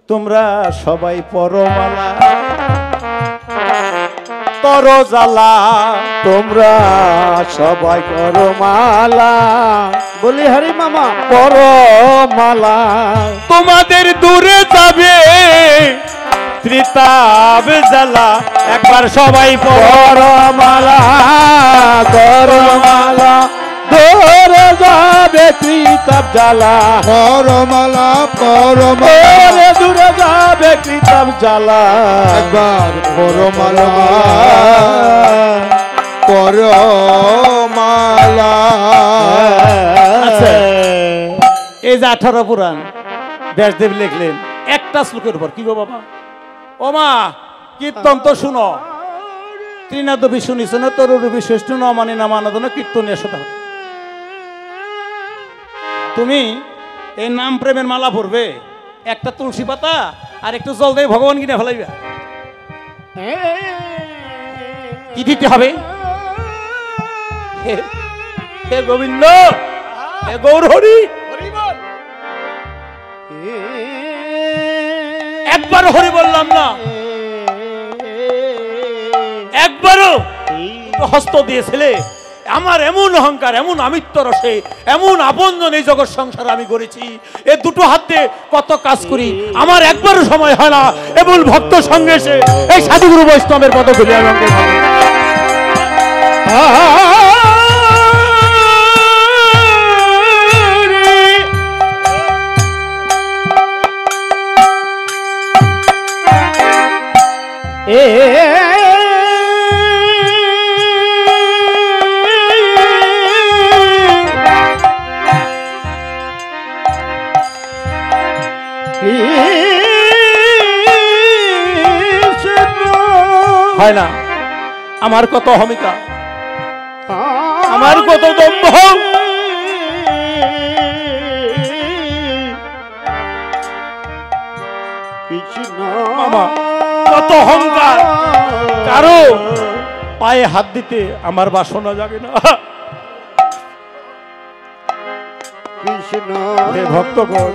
তোমরা সবাই পরমালা তর জ্বালা তোমরা সবাই করো মালা বলি হরি মামা করো মালা তোমাদের দূরে যাবে ত্রিতাপ জ্বালা একবার সবাই করো মালা করো মালা দূরে যাবে ত্রিতাপ জ্বালা করো মালা করো মালা দূরে যাবে ত্রিতাপ জ্বালা একবার করো মালা করো মালা আচ্ছা, এই যে 18 পুরাণ ব্যাসদেব লিখলেন একটা শ্লোকের উপর। কি গো বাবা? ও মা, কীর্তন তো শুনো। ত্রিনাদ শুনিস না তোর বিশেষ ন মানে না মানদন কীর্তন এসো। তাহলে তুমি এই নাম প্রেমের মালা পড়বে, একটা তুলসী পাতা আর একটু জল দিয়ে ভগবান কিনে ফেলাইবে। কি দিতে হবে? হে হে গোবিন্দ, হে গৌর হরি, একবার হরি বললাম না, একবারও হস্ত দিয়েছিলে। আমার এমন অহংকার, এমন আমিত্ব রসে, এমন আপনজন এই জগৎ সংসার আমি করেছি। এ দুটো হাতে কত কাজ করি, আমার একবারও সময় হয় না এমন ভক্ত সঙ্গে এসে এই সাধুগুরু বৈষ্ণবের পদ খুলে আমাকে হয় না। আমার কত অহমিকা, আমার কত দম্ভ, মামা কত অহংকার। কারো পায়ে হাত দিতে আমার বাসনা জাগে না। কৃষ্ণ হে ভক্তগণ,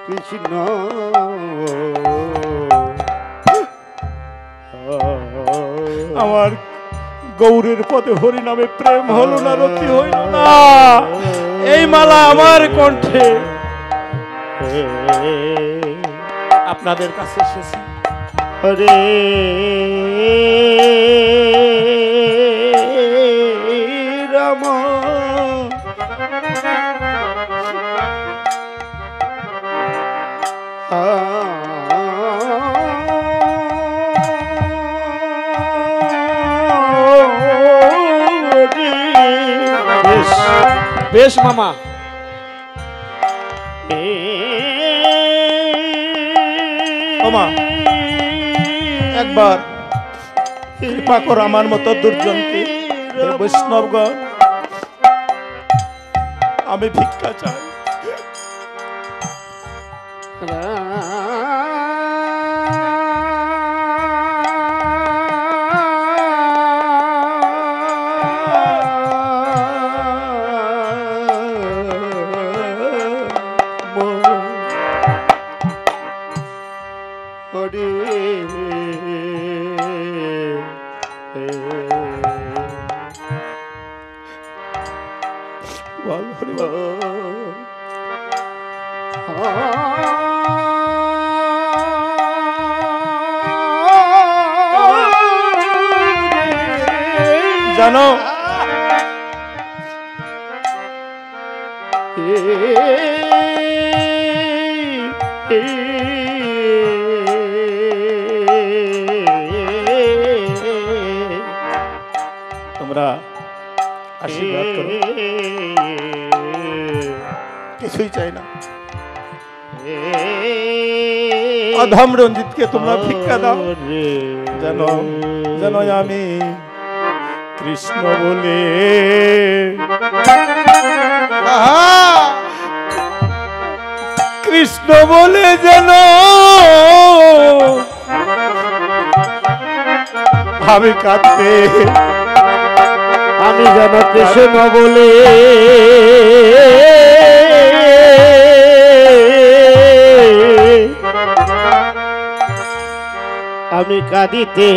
কৃষ্ণ আমার গৌরের পদে হরি নামে প্রেম হলো না, রতি হইল না। এই মালা আমার কণ্ঠে আপনাদের কাছে এসেছি। হরে রাম বেশ মামা ওমা, একবার কৃপা কর আমার মতো দুর্জনকে। হে বৈষ্ণবগণ, আমি ভিক্ষা চাই। জানো তোমরা আশীর্বাদ করো, কিছুই চাই না। অধম রঞ্জিতকে তোমরা ভিক্ষা দাও, যেন যেন আমি কৃষ্ণ বলে কৃষ্ণ বলে যেন আমি কাঁদতে, আমি যেন কৃষ্ণ বলে আমি কাঁদিতে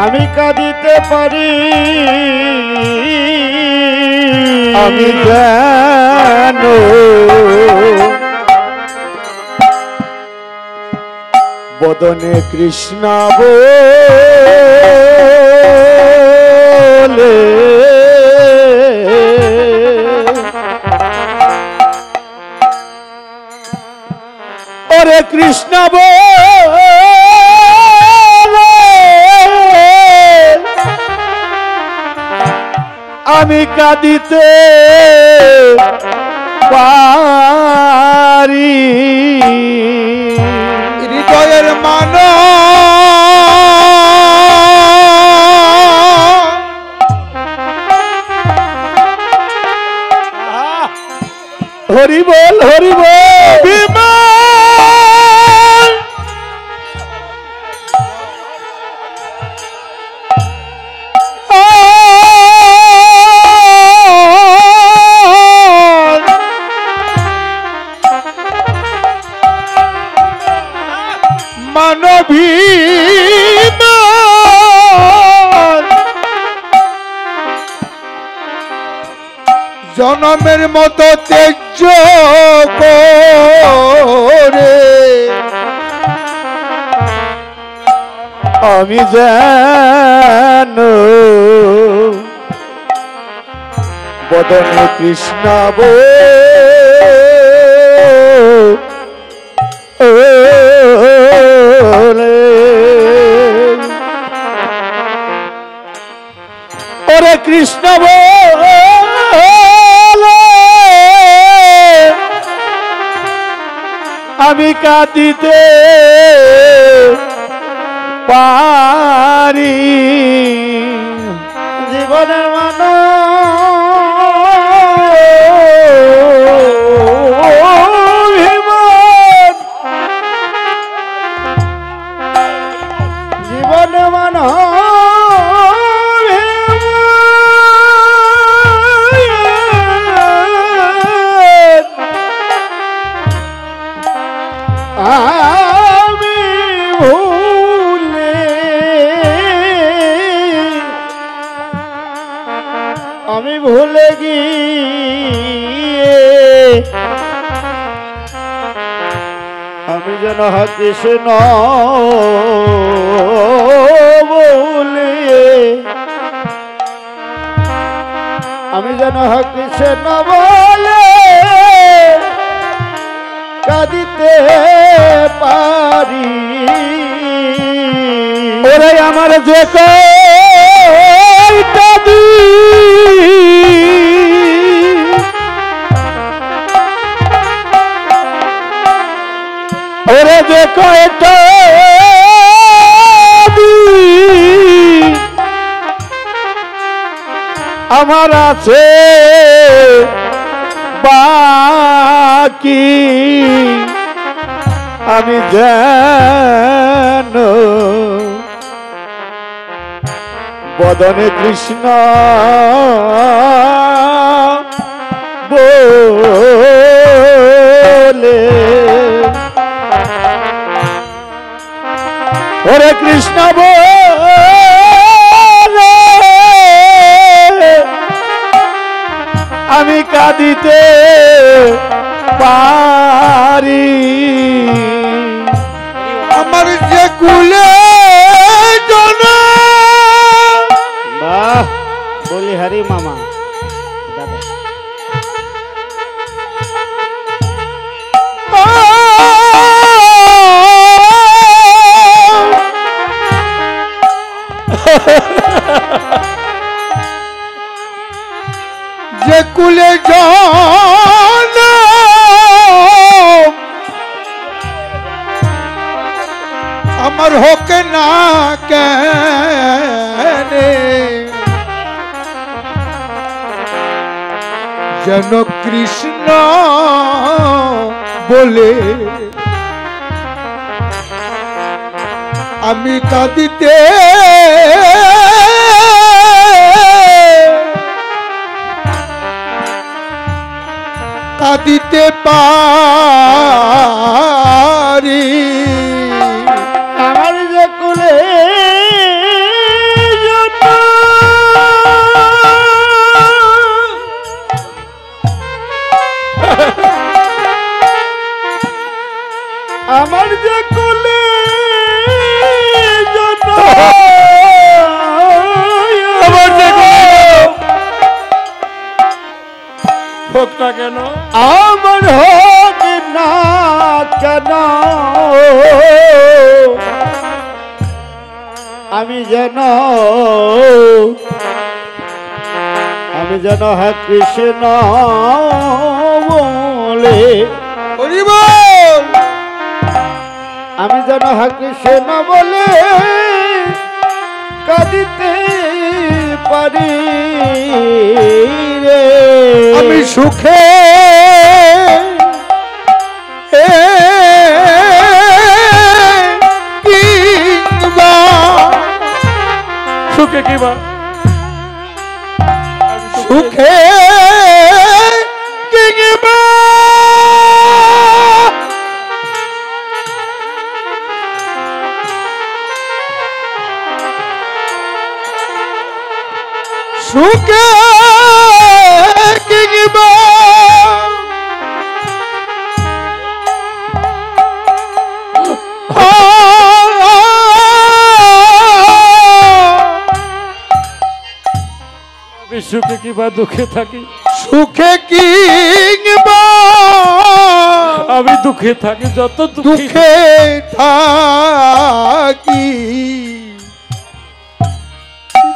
আমি কাঁদিতে পারি, আমি জানো বদনে কৃষ্ণ বলে ওরে কৃষ্ণ বলে আমি কাঁদিতে পারি, হৃদয়ের মান হরি বল হরি বল বিমল মানবী জনমের মতো তেজ করে আমি জানো বদনে কৃষ্ণ ওরে কৃষ্ণ আমি কাঁদিতে পারি, জীবনের মান জীবন মান আমি ভুলে গিয়ে আমি যেন কৃষ্ণ বলে আমি যেন কৃষ্ণ বলে কাঁদিতে পারি, ওরে আমার যে কয়টা ওরে যে কয়টা আমার আছে বাকি আমি জানো বদনে কৃষ্ণ বলে ওরে কৃষ্ণ বলে আমি কাঁদিতে পারি। পারি আমার যে কুলে জনা বাহ বলি হরি মামা দাদা যে কুলে জনা আমার হোক না কেনে যেন কৃষ্ণ বলে আমি কাঁদিতে কাঁদিতে পারি আমার যে কুলে আমার যে কুলে আমার যে হোক না কেন আমার হোক না কেন আমি যেন হে কৃষ্ণ বলে হরি বল আমি যেন হে কৃষ্ণ বলে কাঁদিতে পারি রে আমি সুখে কিংবা সুখে কিংবা সুখে কিংবা সুখে কিংবা সুখে কিংবা দুঃখে থাকি সুখে কিংবা আমি দুঃখে থাকি যত দুঃখে থাকি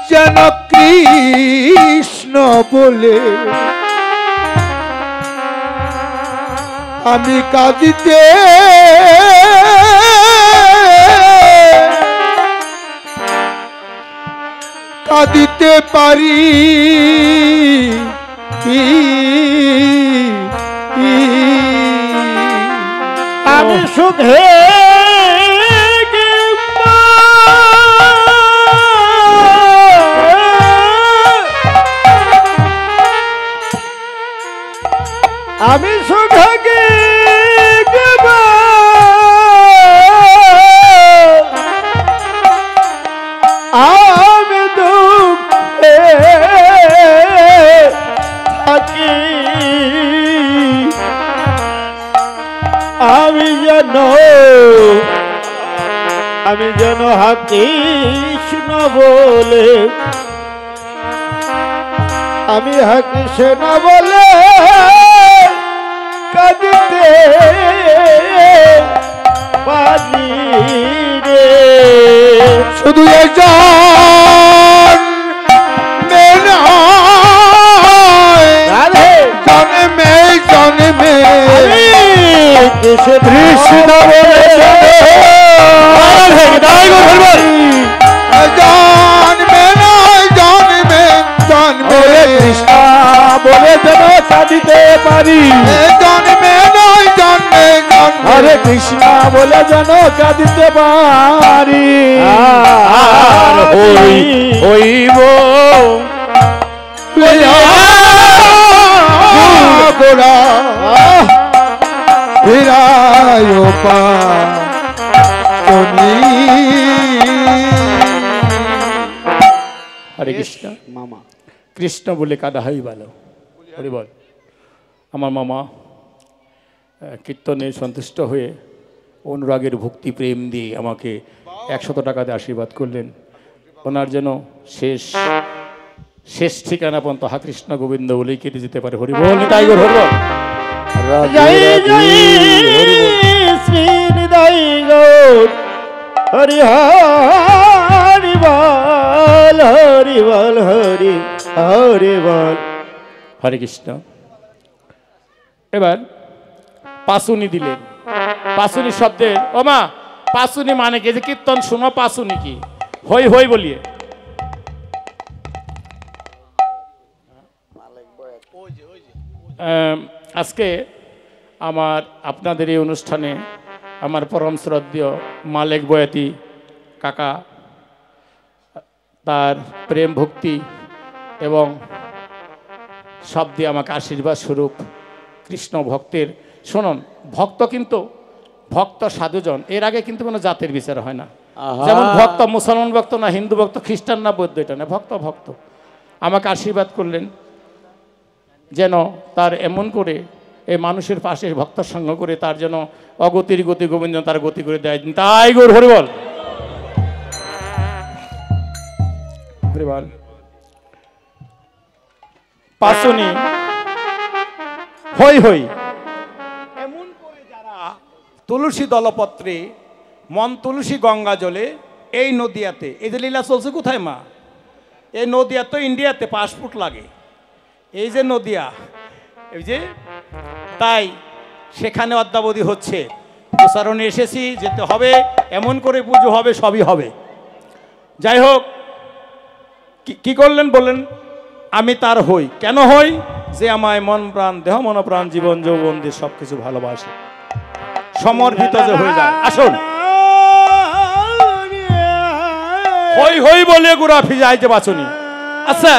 যেন কৃষ্ণ বলে আমি কাঁদিতে কাঁদিতে পারি আমি সুখে আমি সুখে আমি দুঃখে থাকি আমি যেন হে কৃষ্ণ বলে আমি হে কৃষ্ণ বলে কাঁদিতে পারি রে শুধু জন্মে জন্মে কৃষ্ণ বলে জন্মে জন্মে জন্মে কৃষ্ণ বলে যেন কাঁদিতে পারি জন্মে নয় জন্মে হরে কৃষ্ণ বলে যেন কাঁদিতে পারি আর হইব গোড়া ফিরায় হরে কৃষ্ণ মামা কৃষ্ণ বলে কাদা হই ভালো হরি বল আমার মামা কীর্তনে সন্তুষ্ট হয়ে অনুরাগের ভক্তি প্রেম দিয়ে আমাকে 100 টাকা দিয়ে আশীর্বাদ করলেন। ওনার যেন শেষ ঠিকানা পর্যন্ত হা কৃষ্ণ গোবিন্দ বলেই কেটে যেতে পারে। হরি বল নিতাই গৌর হরি বল। জয় জয় শ্রী নিতাই গৌর হরি হরি বল হরি বল হরি হরি বল। হরে কৃষ্ণ। এবার পাসুনি দিলেন। পাসুনি শব্দের ও মা পাসুনি মানে কি? যে কীর্তন শুনো, পাসুনি কি? হই হই বলিয়ে আজকে আপনাদের এই অনুষ্ঠানে আমার পরম শ্রদ্ধেয় মালেক বয়াতি কাকা, তার প্রেম ভক্তি এবং সব দিয়ে আমাকে আশীর্বাদ স্বরূপ কৃষ্ণ ভক্তের, শুনুন ভক্ত কিন্তু ভক্ত সাধুজন, এর আগে কিন্তু কোনো জাতের বিচার হয় না। যেমন ভক্ত মুসলমান ভক্ত না, হিন্দু ভক্ত, খ্রিস্টান না, বৌদ্ধ, এটা না, ভক্ত ভক্ত। আমাকে আশীর্বাদ করলেন যেন তার এমন করে এই মানুষের পাশে ভক্ত সঙ্গ করে তার যেন অগতির গতি গোবিন্দ তার গতি করে দেয়। তাই গৌর হরি বল হরি বল। পাসুনি হই হই এমন করে যারা তুলসী দলপত্রে মন তুলসী গঙ্গা জলে এই নদিয়াতে, এই যে লীলা চলছে কোথায় মা? এই নদিয়া তো ইন্ডিয়াতে পাসপোর্ট লাগে, এই যে নদিয়া, এই যে তাই সেখানে অদ্যাবধি হচ্ছে। প্রচারণে এসেছি, যেতে হবে, এমন করে পুজো হবে, সবই হবে। যাই হোক, কি করলেন বললেন আমি তার হই। কেন হই? যে আমায় মন প্রাণ দেহ মন প্রাণ জীবন যৌবন দিয়ে সব কিছু ভালোবাসে, সমর্পিত যে হয়ে যায়। আসুন হই হই বলে গুড়া ফিজাই যে বাঁচনি। আচ্ছা,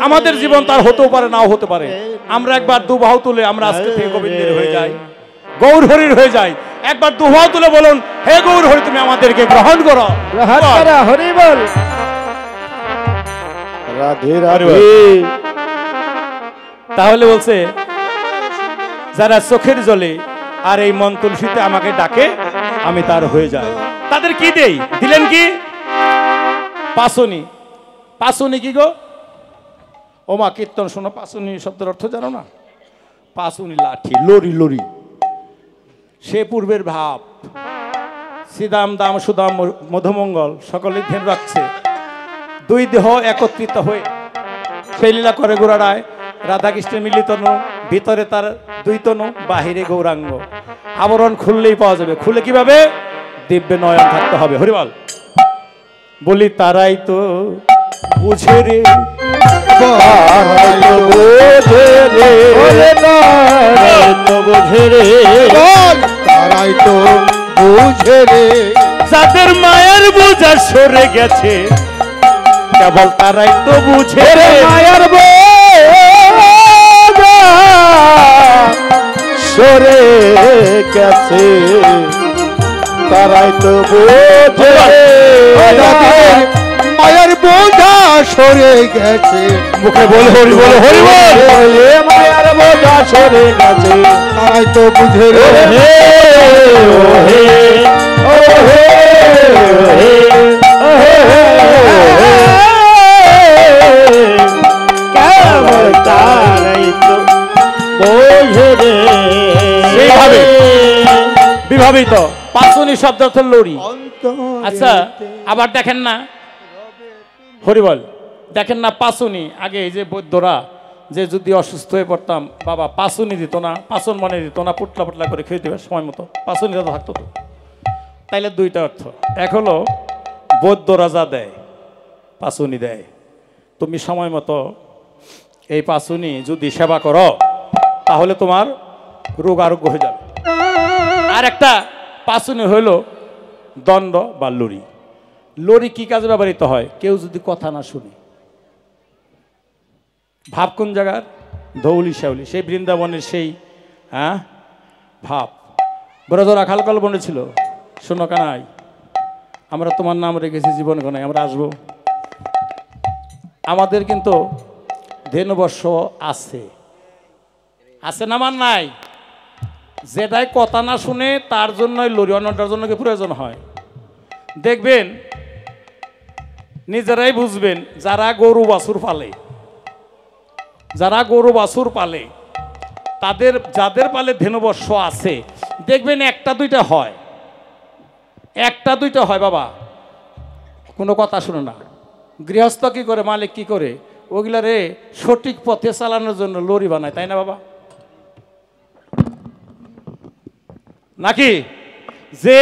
আমাদের জীবন তার হতেও পারে, নাও হতে পারে। আমরা একবার দুবাহু তুলে আমরা আজকে থেকে গোবিন্দের হয়ে যাই, গৌর হরির হয়ে যাই। একবার দুবাহু তুলে বলুন, হে গৌর হরি তুমি আমাদেরকে গ্রহণ করো। হরি বল। রাধে রাধে। তাহলে বলছে যারা চোখের জলে আর এই মন তুলসীতে আমাকে ডাকে, আমি তার হয়ে যাই। তাদের কি দেই? দিলেন কি? পাসুনি। পাসুনি কি গো? ও মা কীর্তন শোনো, পাসুনি শব্দের অর্থ জানো না? পাসুনি লাঠি, লরি লরি, সে পূর্বের ভাব। শ্রীদাম দাম সুদাম মধুমঙ্গল সকলে ধ্যান রাখছে, দুই দেহ একত্রিত হয়ে সেই লীলা করে গোড়ায় রাধাকৃষ্ণের মিলিত নু, ভিতরে তার দুই তনু, বাহিরে গৌরাঙ্গ। আবরণ খুললেই পাওয়া যাবে। খুলে কিভাবে? দিব্য নয়ন থাকতে হবে। হরিবল বলি তারাই তো বুঝে রে, তারাই তো বুঝে রে, যাদের মায়ের বোঝা সরে গেছে কেবল তারাই তো বুঝে রে। মায়ের বোঝা সরে গেছে তারাই তো বোঝে রে। মায়ের বোঝা সরে গেছে, মুখে বল হরি বল হরি বল। মায়ের বোঝা সরে গেছে তারাই তো বুঝে রে। সেইভাবে বিভাবিত পাসুনি শব্দ অর্থ লড়ি। আচ্ছা, আবার দেখেন না হরিবল, দেখেন না পাসুনি। আগে এই যে বৈদ্যরা যে যদি অসুস্থ হয়ে পড়তাম, বাবা পাসুনি দিত না, পাসন মনে দিত না, পুটলা পুটলা করে খেয়ে দেবে সময় মতো, পাসুনি তো থাকতো তো। তাইলে দুইটা অর্থ। এক হলো বৈদ্যরা যা দেয় পাসুনি দেয়, তুমি সময় মতো এই পাসুনি যদি সেবা করো তাহলে তোমার রোগ আরোগ্য হয়ে যাবে। আর একটা পাসুনি হইল দণ্ড বা লড়ি। লড়ি কি কাজে ব্যবহৃত হয়? কেউ যদি কথা না শুনে, ভাব কোন জায়গার? ধৌলি শ্যাউলি, সেই বৃন্দাবনের সেই ভাব। ব্রজরা খালকাল বনেছিল, শোনো কানাই আমরা তোমার নাম রেখেছি জীবন গণাই, আমরা আসবো। আমাদের কিন্তু ধেনুবর্ষ আছে, আছে না মান নাই? যেটাই কথা না শুনে তার জন্যই লরি অন্যটার জন্য কি প্রয়োজন হয়? দেখবেন নিজেরাই বুঝবেন, যারা গরু বাছুর পালে, যারা গরু বাছুর পালে, তাদের যাদের পালে ধেনুবর্ষ আছে, দেখবেন একটা দুইটা হয়, একটা দুইটা হয় বাবা, কোনো কথা শুনে না। গৃহস্থ কি করে, মালিক কি করে, ওগুলা রে সঠিক পথে চালানোর জন্য লরি বানায়, তাই না বাবা? নাকি যে